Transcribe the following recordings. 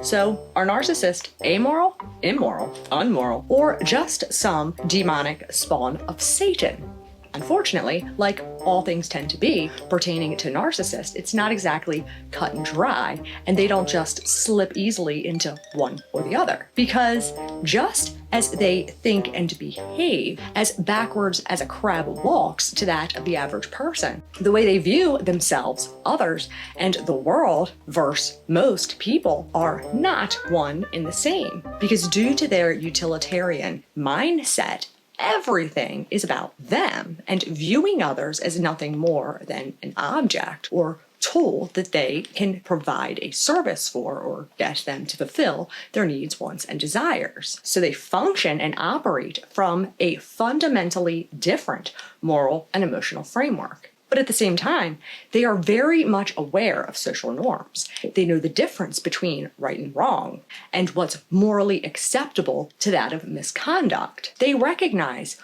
So are narcissists amoral, immoral, unmoral, or just some demonic spawn of Satan? Unfortunately, like all things tend to be pertaining to narcissists, it's not exactly cut and dry, and they don't just slip easily into one or the other. Because just as they think and behave as backwards as a crab walks to that of the average person, the way they view themselves, others, and the world versus most people are not one and the same. Because due to their utilitarian mindset, everything is about them and viewing others as nothing more than an object or tool that they can provide a service for or get them to fulfill their needs, wants, and desires. So they function and operate from a fundamentally different moral and emotional framework. But at the same time, they are very much aware of social norms. They know the difference between right and wrong and what's morally acceptable to that of misconduct. They recognize,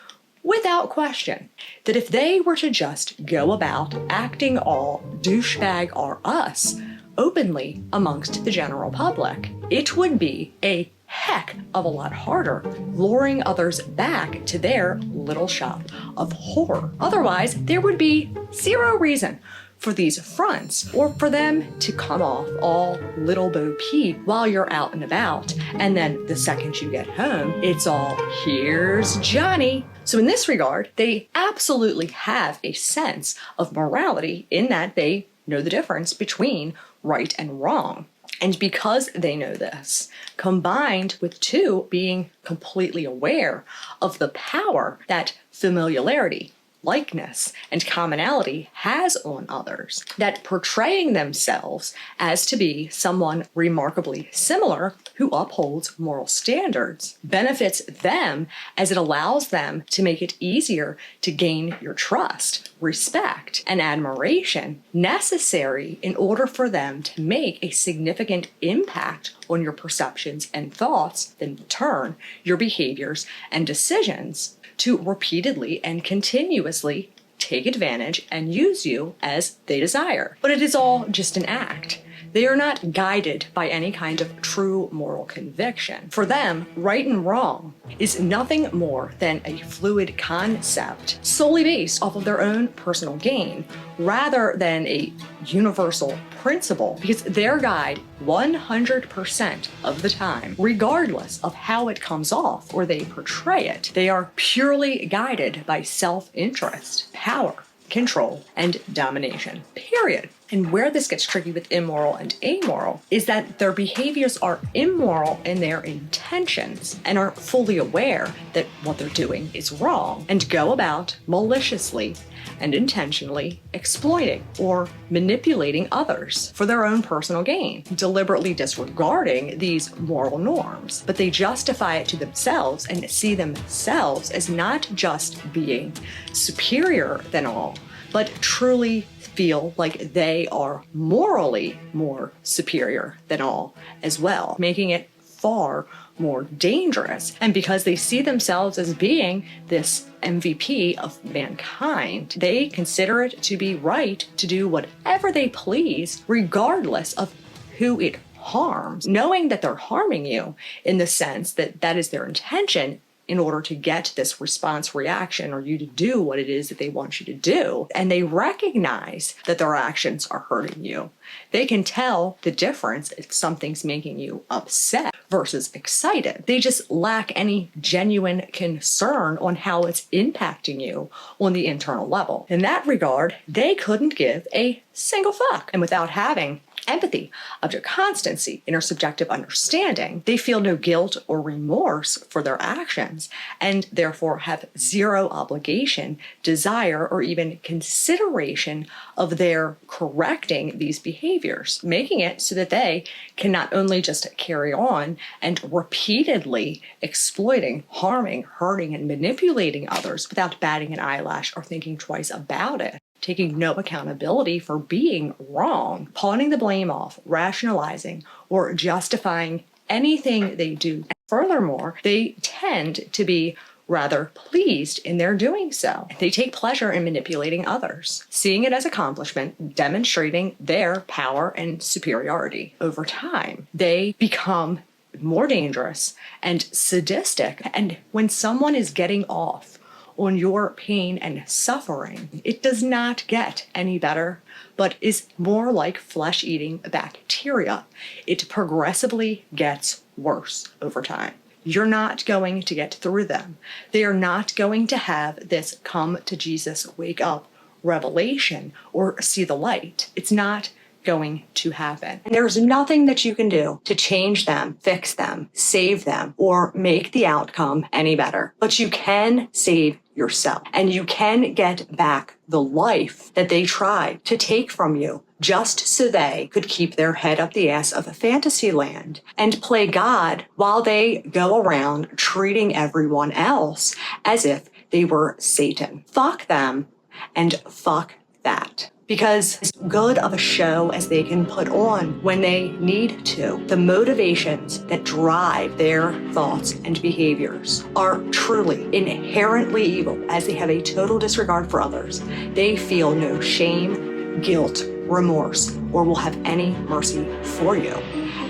without question, that if they were to just go about acting all douchebag are us openly amongst the general public, it would be a heck of a lot harder luring others back to their little shop of horror. Otherwise, there would be zero reason for these fronts or for them to come off all little bo peep while you're out and about. And then the second you get home, it's all, here's Johnny. So in this regard, they absolutely have a sense of morality in that they know the difference between right and wrong. And because they know this, combined with two, being completely aware of the power that familiarity, likeness, and commonality has on others, that portraying themselves as to be someone remarkably similar who upholds moral standards benefits them as it allows them to make it easier to gain your trust, respect, and admiration necessary in order for them to make a significant impact on your perceptions and thoughts, then in turn, your behaviors and decisions to repeatedly and continuously take advantage and use you as they desire. But it is all just an act. They are not guided by any kind of true moral conviction. For them, right and wrong is nothing more than a fluid concept solely based off of their own personal gain, rather than a universal principle, because their guide 100% of the time, regardless of how it comes off or they portray it, they are purely guided by self-interest, power, control, and domination, period. And where this gets tricky with immoral and amoral is that their behaviors are immoral in their intentions and are fully aware that what they're doing is wrong and go about maliciously and intentionally exploiting or manipulating others for their own personal gain, deliberately disregarding these moral norms. But they justify it to themselves and see themselves as not just being superior than all, but truly feel like they are morally more superior than all as well, making it far more dangerous. And because they see themselves as being this MVP of mankind, they consider it to be right to do whatever they please, regardless of who it harms, knowing that they're harming you in the sense that that is their intention in order to get this response reaction or you to do what it is that they want you to do. And they recognize that their actions are hurting you. They can tell the difference if something's making you upset versus excited. They just lack any genuine concern on how it's impacting you on the internal level. In that regard, they couldn't give a single fuck. And without having empathy, object constancy, intersubjective understanding, they feel no guilt or remorse for their actions and therefore have zero obligation, desire, or even consideration of their correcting these behaviors, making it so that they can not only just carry on and repeatedly exploiting, harming, hurting, and manipulating others without batting an eyelash or thinking twice about it, taking no accountability for being wrong, pawning the blame off, rationalizing, or justifying anything they do. Furthermore, they tend to be rather pleased in their doing so. They take pleasure in manipulating others, seeing it as accomplishment, demonstrating their power and superiority. Over time, they become more dangerous and sadistic. And when someone is getting off on your pain and suffering, it does not get any better, but is more like flesh-eating bacteria. It progressively gets worse over time. You're not going to get through them. They are not going to have this come to Jesus, wake up revelation or see the light. It's not going to happen. And there's nothing that you can do to change them, fix them, save them, or make the outcome any better. But you can save yourself, and you can get back the life that they tried to take from you just so they could keep their head up the ass of fantasy land and play God while they go around treating everyone else as if they were Satan. Fuck them and fuck that. Because as good of a show as they can put on when they need to, the motivations that drive their thoughts and behaviors are truly inherently evil, as they have a total disregard for others. They feel no shame, guilt, remorse, or will have any mercy for you.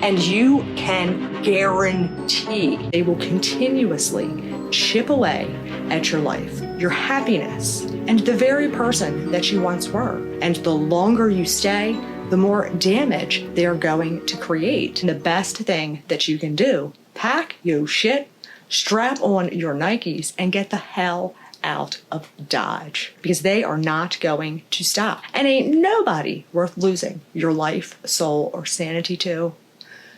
And you can guarantee they will continuously chip away at your life, your happiness, and the very person that you once were. And the longer you stay, the more damage they're going to create. And the best thing that you can do, pack your shit, strap on your Nikes, and get the hell out of Dodge, because they are not going to stop. And ain't nobody worth losing your life, soul, or sanity to.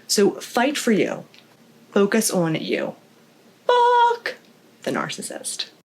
So fight for you. Focus on you. Fuck the narcissist.